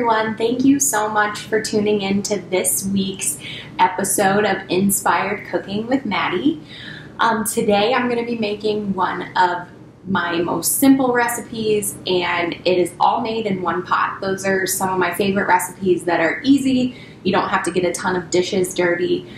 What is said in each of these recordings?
everyone. Thank you so much for tuning in to this week's episode of Inspired Cooking with Maddie. Today I'm going to be making one of my most simple recipes, and it is all made in one pot. Those are some of my favorite recipes that are easy. You don't have to get a ton of dishes dirty.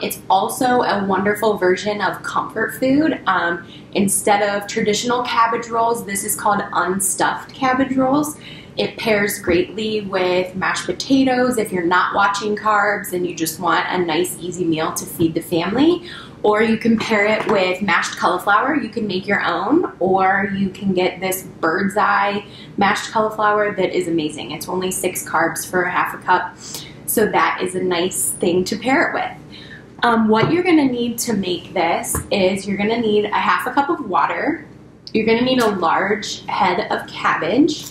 It's also a wonderful version of comfort food. Instead of traditional cabbage rolls, this is called unstuffed cabbage rolls. It pairs greatly with mashed potatoes if you're not watching carbs and you just want a nice, easy meal to feed the family. Or you can pair it with mashed cauliflower. You can make your own, or you can get this bird's eye mashed cauliflower that is amazing. It's only 6 carbs for a half a cup, so that is a nice thing to pair it with. What you're gonna need to make this is you're gonna need a half a cup of water. You're gonna need a large head of cabbage.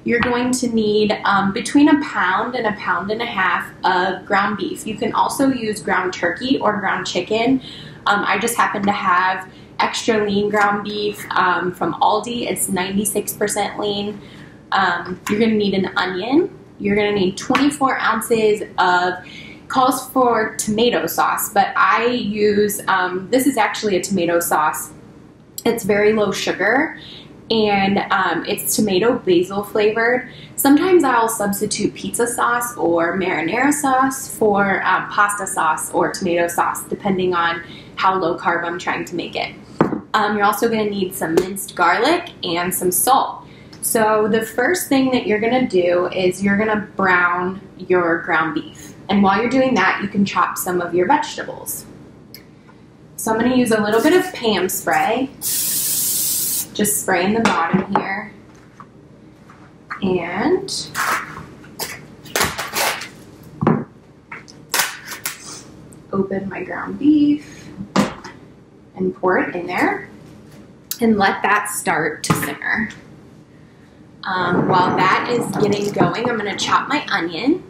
You're going to need between a pound and a pound and a half of ground beef. You can also use ground turkey or ground chicken. I just happen to have extra lean ground beef from Aldi. It's 96% lean. You're going to need an onion. You're going to need 24 ounces of, calls for tomato sauce, but I use, this is actually a tomato sauce. It's very low sugar, and it's tomato basil flavored. Sometimes I'll substitute pizza sauce or marinara sauce for pasta sauce or tomato sauce, depending on how low carb I'm trying to make it. You're also going to need some minced garlic and some salt. So the first thing that you're going to do is you're going to brown your ground beef. And while you're doing that, you can chop some of your vegetables. So I'm going to use a little bit of Pam Spray. Just spray in the bottom here, and open my ground beef and pour it in there and let that start to simmer. While that is getting going, I'm going to chop my onion.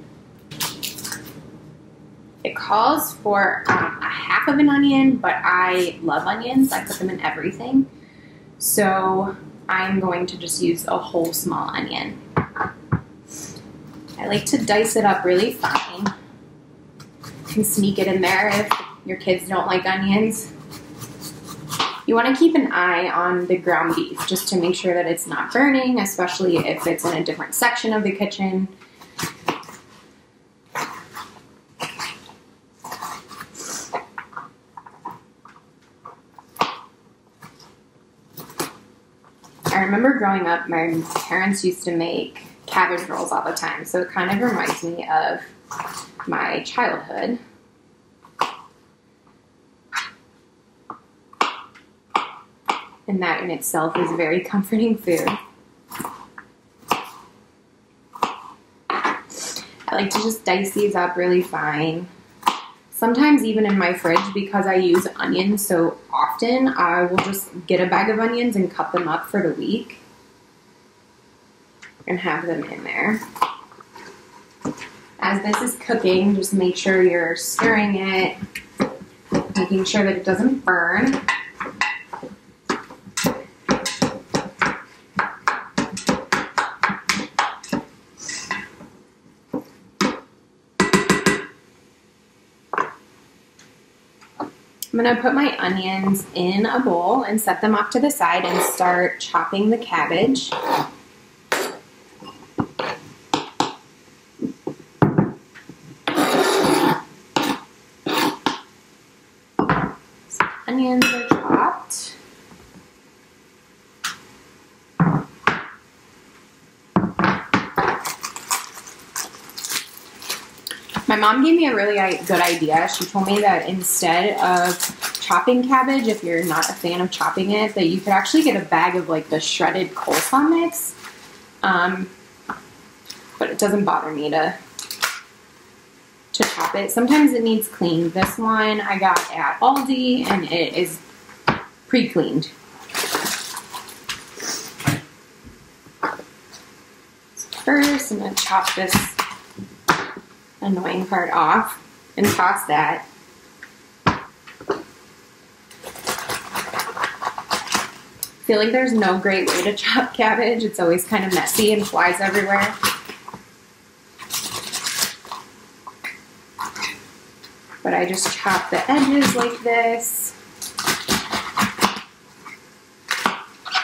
It calls for a half of an onion, but I love onions. I put them in everything. So I'm going to just use a whole small onion. I like to dice it up really fine. You can sneak it in there if your kids don't like onions. You want to keep an eye on the ground beef just to make sure that it's not burning, especially if it's in a different section of the kitchen. I remember growing up, my parents used to make cabbage rolls all the time, so it kind of reminds me of my childhood. And that in itself is very comforting food. I like to just dice these up really fine. Sometimes even in my fridge, because I use onions so often, I will just get a bag of onions and cut them up for the week and have them in there. As this is cooking, just make sure you're stirring it, making sure that it doesn't burn. I'm going to put my onions in a bowl and set them off to the side and start chopping the cabbage. So onions are chopped. My mom gave me a really good idea. She told me that instead of chopping cabbage, if you're not a fan of chopping it, that you could actually get a bag of like the shredded coleslaw mix. But it doesn't bother me to chop it. Sometimes it needs cleaned. This one I got at Aldi and it is pre-cleaned. First, I'm going to chop this annoying part off and toss that. I feel like there's no great way to chop cabbage. It's always kind of messy and flies everywhere. but I just chop the edges like this,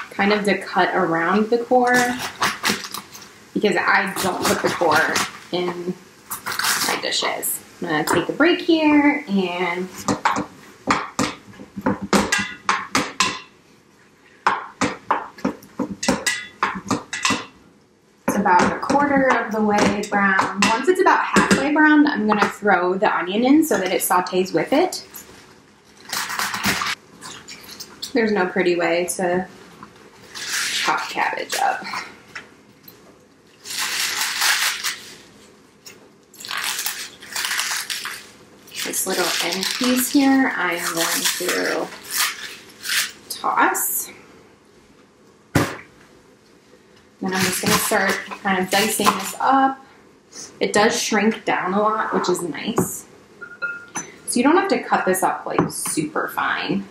kind of to cut around the core, because I don't put the core in my dishes. I'm gonna take a break here and about a quarter of the way brown. Once it's about halfway brown, I'm going to throw the onion in so that it sautés with it. There's no pretty way to chop cabbage up. This little end piece here, I am going to toss. Then I'm just going to start kind of dicing this up. It does shrink down a lot, which is nice. So you don't have to cut this up like super fine.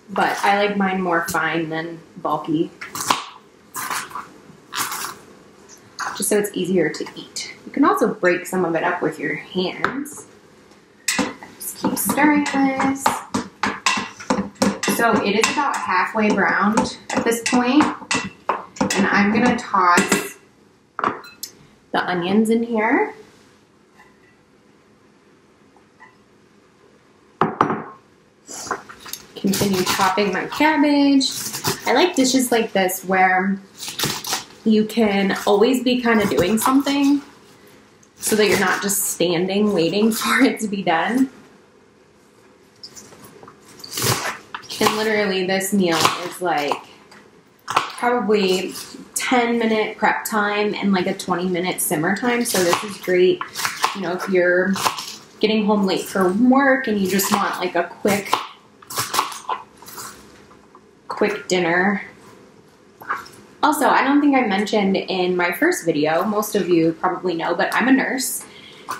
But I like mine more fine than bulky, just so it's easier to eat. You can also break some of it up with your hands. Keep stirring this. So it is about halfway browned at this point, and I'm gonna toss the onions in here. Continue chopping my cabbage. I like dishes like this where you can always be kind of doing something so that you're not just standing waiting for it to be done. And literally this meal is like probably 10-minute prep time and like a 20-minute simmer time. So this is great, you know, if you're getting home late from work and you just want like a quick dinner. Also, I don't think I mentioned in my first video, most of you probably know, but I'm a nurse.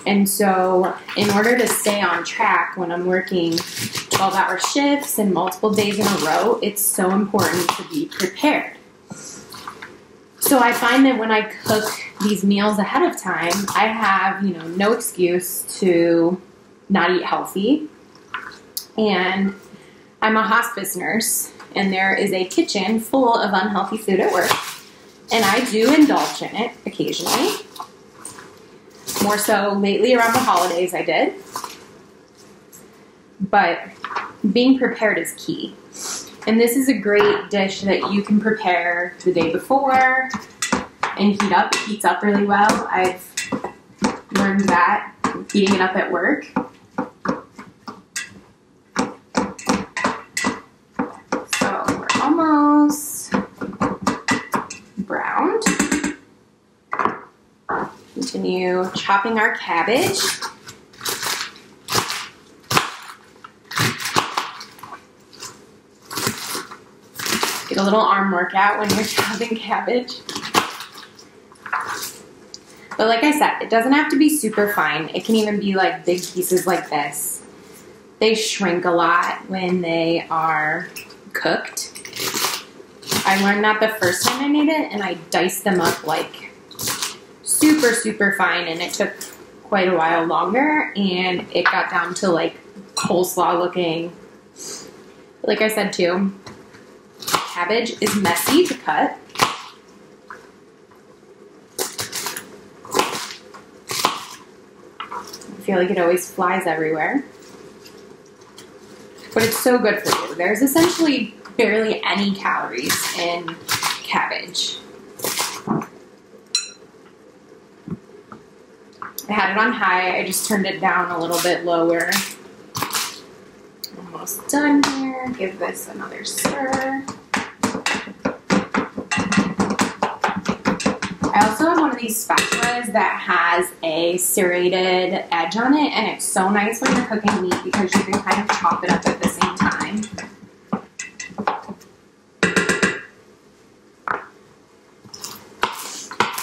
And so in order to stay on track when I'm working 12-hour shifts and multiple days in a row, it's so important to be prepared. So I find that when I cook these meals ahead of time, I have, you know, no excuse to not eat healthy. And I'm a hospice nurse, and there is a kitchen full of unhealthy food at work, and I do indulge in it occasionally. More so lately around the holidays I did. But being prepared is key. And this is a great dish that you can prepare the day before and heat up. It heats up really well. I've learned that heating it up at work. So we're almost browned. Continue chopping our cabbage. Get a little arm workout when you're chopping cabbage. But like I said, it doesn't have to be super fine. It can even be like big pieces like this. They shrink a lot when they are cooked. I learned that the first time I made it, and I diced them up like super fine, and it took quite a while longer, and it got down to like coleslaw looking. Like I said too, cabbage is messy to cut. I feel like it always flies everywhere. But it's so good for you. There's essentially barely any calories in cabbage. I had it on high. I just turned it down a little bit lower. Almost done here. Give this another stir. I also have one of these spatulas that has a serrated edge on it, and it's so nice when you're cooking meat because you can kind of chop it up at the same time.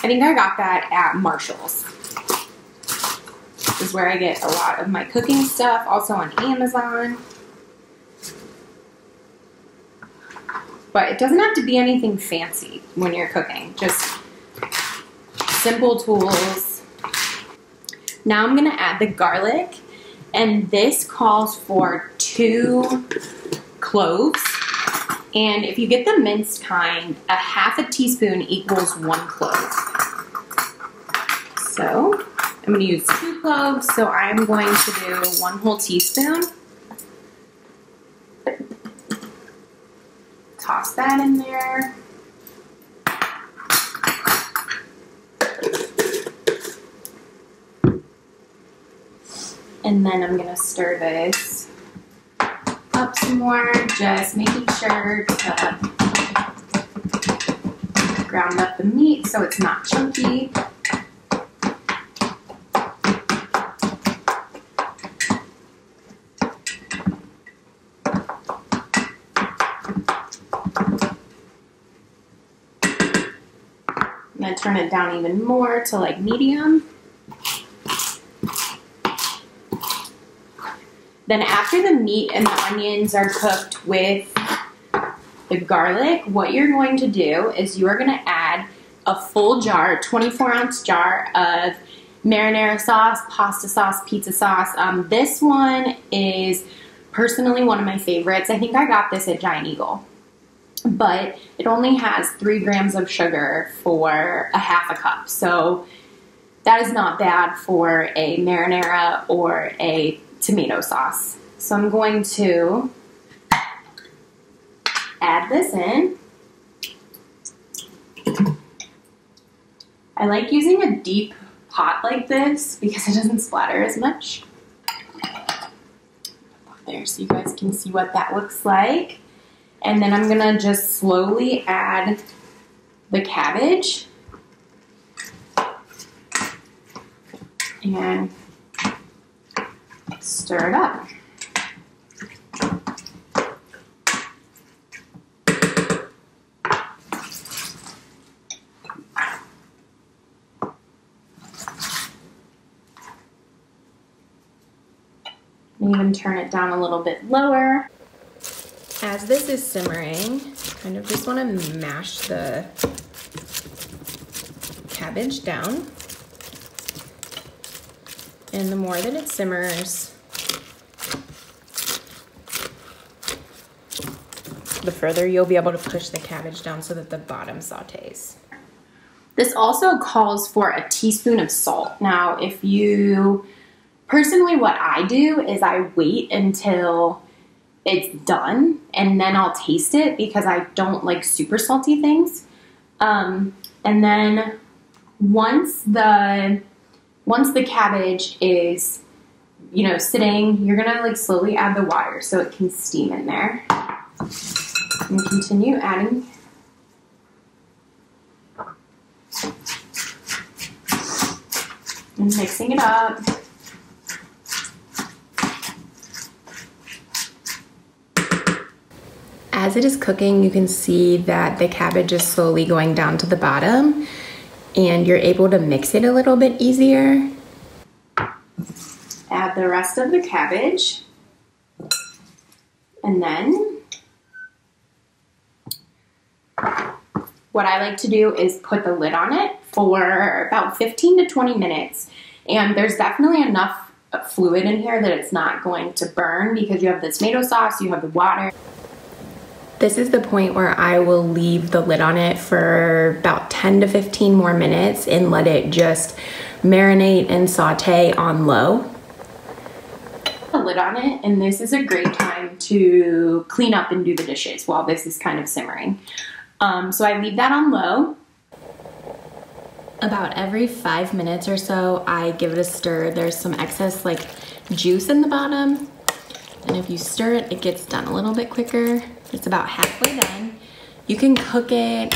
I think I got that at Marshall's. This is where I get a lot of my cooking stuff, also on Amazon. But it doesn't have to be anything fancy when you're cooking, just simple tools. Now I'm gonna add the garlic, and this calls for 2 cloves. And if you get the minced kind, a half a teaspoon equals 1 clove. So I'm gonna use 2 cloves, so I'm going to do 1 whole teaspoon. Toss that in there. And then I'm gonna stir this up some more, just making sure to ground up the meat so it's not chunky. I'm gonna turn it down even more to like medium. Then after the meat and the onions are cooked with the garlic, what you're going to do is you are going to add a full jar, 24-ounce jar of marinara sauce, pasta sauce, pizza sauce. This one is personally one of my favorites. I think I got this at Giant Eagle, but it only has 3 grams of sugar for a half a cup. So that is not bad for a marinara or a tomato sauce. So I'm going to add this in. I like using a deep pot like this because it doesn't splatter as much. There, so you guys can see what that looks like. And then I'm gonna just slowly add the cabbage. And stir it up. And even turn it down a little bit lower. As this is simmering, kind of just want to mash the cabbage down. And the more that it simmers, the further you'll be able to push the cabbage down so that the bottom sautés. This also calls for a teaspoon of salt. Now, if you, personally what I do is I wait until it's done and then I'll taste it because I don't like super salty things. And then once the cabbage is, you know, sitting, you're gonna like slowly add the water so it can steam in there. And continue adding. And mixing it up. As it is cooking, you can see that the cabbage is slowly going down to the bottom, and you're able to mix it a little bit easier. Add the rest of the cabbage, and then what I like to do is put the lid on it for about 15 to 20 minutes. And there's definitely enough fluid in here that it's not going to burn because you have the tomato sauce, you have the water. This is the point where I will leave the lid on it for about 10 to 15 more minutes and let it just marinate and saute on low. The lid on it, and this is a great time to clean up and do the dishes while this is kind of simmering. So I leave that on low. About every 5 minutes or so, I give it a stir. There's some excess like juice in the bottom, and if you stir it, it gets done a little bit quicker. It's about halfway done. You can cook it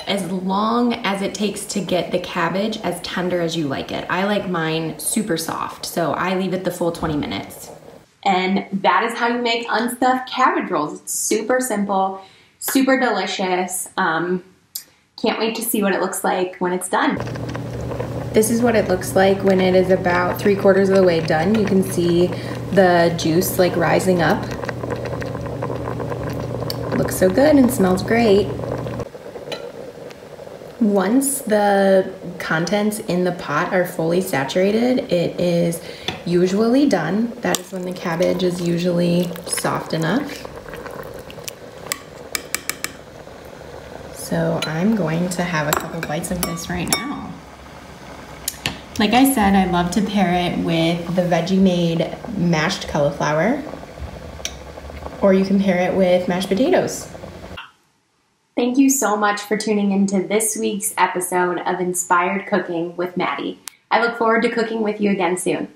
as long as it takes to get the cabbage as tender as you like it. I like mine super soft, so I leave it the full 20 minutes. And that is how you make unstuffed cabbage rolls. It's super simple, super delicious. Can't wait to see what it looks like when it's done. This is what it looks like when it is about 3/4 of the way done. You can see the juice like rising up. looks so good and smells great. Once the contents in the pot are fully saturated, it is usually done. That is when the cabbage is usually soft enough. So I'm going to have a couple bites of this right now. Like I said, I love to pair it with the Veggie Made mashed cauliflower, or you can pair it with mashed potatoes. Thank you so much for tuning into this week's episode of Inspired Cooking with Maddie. I look forward to cooking with you again soon.